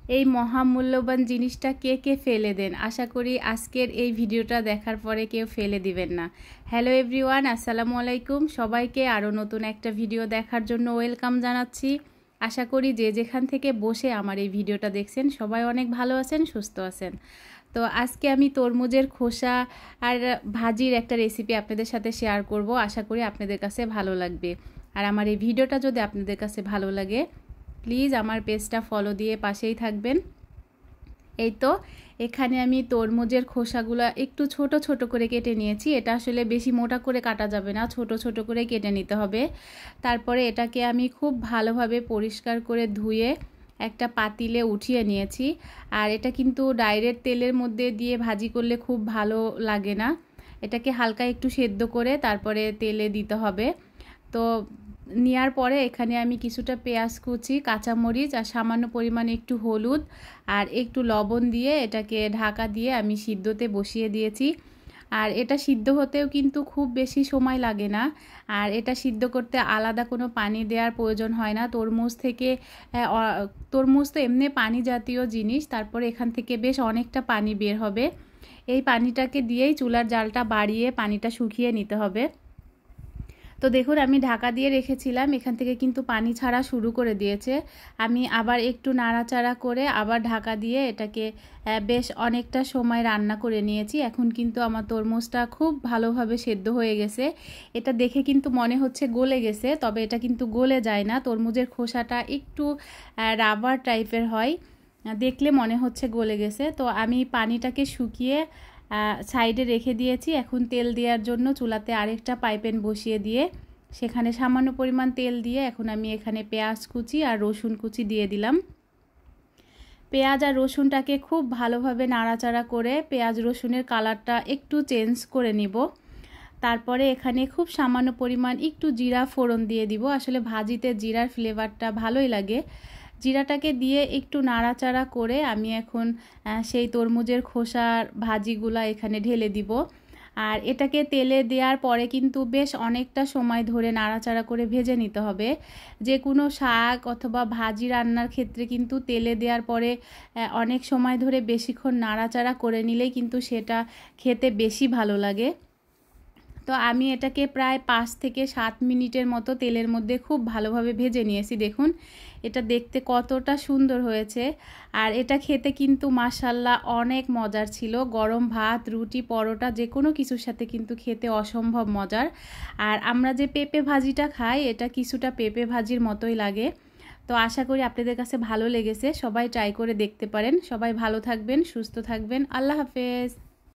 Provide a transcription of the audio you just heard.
এই মহামূল্যবান জিনিসটা কে কে ফেলে দেন? আশা করি আজকের এই ভিডিওটা দেখার পরে কেউ ফেলে দিবেন না। হ্যালো এভরিওয়ান, আসসালামু আলাইকুম। সবাইকে আরও নতুন একটা ভিডিও দেখার জন্য ওয়েলকাম জানাচ্ছি। আশা করি যে যেখান থেকে বসে আমার এই ভিডিওটা দেখছেন সবাই অনেক ভালো আছেন, সুস্থ আছেন। তো আজকে আমি তরমুজের খোসা আর ভাজির একটা রেসিপি আপনাদের সাথে শেয়ার করব। আশা করি আপনাদের কাছে ভালো লাগবে। আর আমার এই ভিডিওটা যদি আপনাদের কাছে ভালো লাগে, প্লিজ আমার পেজটা ফলো দিয়ে পাশেই থাকবেন। এই তো এখানে আমি তরমুজের খোসাগুলো একটু ছোট ছোট করে কেটে নিয়েছি। এটা আসলে বেশি মোটা করে কাটা যাবে না, ছোট ছোট করে কেটে নিতে হবে। তারপরে এটাকে আমি খুব ভালোভাবে পরিষ্কার করে ধুয়ে একটা পাতিলে উঠিয়ে নিয়েছি। আর এটা কিন্তু ডাইরেক্ট তেলের মধ্যে দিয়ে ভাজি করলে খুব ভালো লাগে না, এটাকে হালকা একটু সেদ্ধ করে তারপরে তেলে দিতে হবে। তো নেওয়ার পরে এখানে আমি কিছুটা পেঁয়াজ কুচি, কাঁচামরিচ আর সামান্য পরিমাণে একটু হলুদ আর একটু লবণ দিয়ে এটাকে ঢাকা দিয়ে আমি সিদ্ধতে বসিয়ে দিয়েছি। আর এটা সিদ্ধ হতেও কিন্তু খুব বেশি সময় লাগে না। আর এটা সিদ্ধ করতে আলাদা কোনো পানি দেওয়ার প্রয়োজন হয় না। তরমুজ তো এমনি পানি জাতীয় জিনিস, তারপরে এখান থেকে বেশ অনেকটা পানি বের হবে। এই পানিটাকে দিয়েই চুলার জালটা বাড়িয়ে পানিটা শুকিয়ে নিতে হবে। তো দেখুন আমি ঢাকা দিয়ে রেখেছিলাম, এখান থেকে কিন্তু পানি ছাড়া শুরু করে দিয়েছে। আমি আবার একটু নাড়াচাড়া করে আবার ঢাকা দিয়ে এটাকে বেশ অনেকটা সময় রান্না করে নিয়েছি। এখন কিন্তু আমার তরমুজটা খুব ভালোভাবে সেদ্ধ হয়ে গেছে। এটা দেখে কিন্তু মনে হচ্ছে গলে গেছে, তবে এটা কিন্তু গলে যায় না। তরমুজের খোসাটা একটু রাবার টাইপের হয়, দেখলে মনে হচ্ছে গলে গেছে। তো আমি পানিটাকে শুকিয়ে সাইডে রেখে দিয়েছি। এখন তেল দেওয়ার জন্য চুলাতে আরেকটা পাইপ্যান বসিয়ে দিয়ে সেখানে সামান্য পরিমাণ তেল দিয়ে এখন আমি এখানে পেঁয়াজ কুচি আর রসুন কুচি দিয়ে দিলাম। পেঁয়াজ আর রসুনটাকে খুব ভালোভাবে নাড়াচাড়া করে পেঁয়াজ রসুনের কালারটা একটু চেঞ্জ করে নিব। তারপরে এখানে খুব সামান্য পরিমাণ একটু জিরা ফোড়ন দিয়ে দিব। আসলে ভাজিতে জিরার ফ্লেভারটা ভালোই লাগে। জিরাটাকে দিয়ে একটু নাড়াচাড়া করে আমি এখন সেই তরমুজের খোসার ভাজিগুলা এখানে ঢেলে দিব। আর এটাকে তেলে দেওয়ার পরে কিন্তু বেশ অনেকটা সময় ধরে নাড়াচাড়া করে ভেজে নিতে হবে। যে কোনো শাক অথবা ভাজি রান্নার ক্ষেত্রে কিন্তু তেলে দেওয়ার পরে অনেক সময় ধরে বেশিক্ষণ নাড়াচাড়া করে নিলেই কিন্তু সেটা খেতে বেশি ভালো লাগে। তো আমি এটাকে প্রায় 5 থেকে 7 মিনিটের মতো তেলের মধ্যে খুব ভালোভাবে ভেজে নিয়েছি। দেখুন এটা দেখতে কতটা সুন্দর হয়েছে। আর এটা খেতে কিন্তু মাশাআল্লাহ অনেক মজার ছিল। গরম ভাত, রুটি, পরোটা যে কোনো কিছুর সাথে কিন্তু খেতে অসম্ভব মজার। আর আমরা যে পেঁপে ভাজিটা খাই, এটা কিছুটা পেঁপে ভাজির মতোই লাগে। তো আশা করি আপনাদের কাছে ভালো লেগেছে। সবাই ট্রাই করে দেখতে পারেন। সবাই ভালো থাকবেন, সুস্থ থাকবেন। আল্লাহ হাফেজ।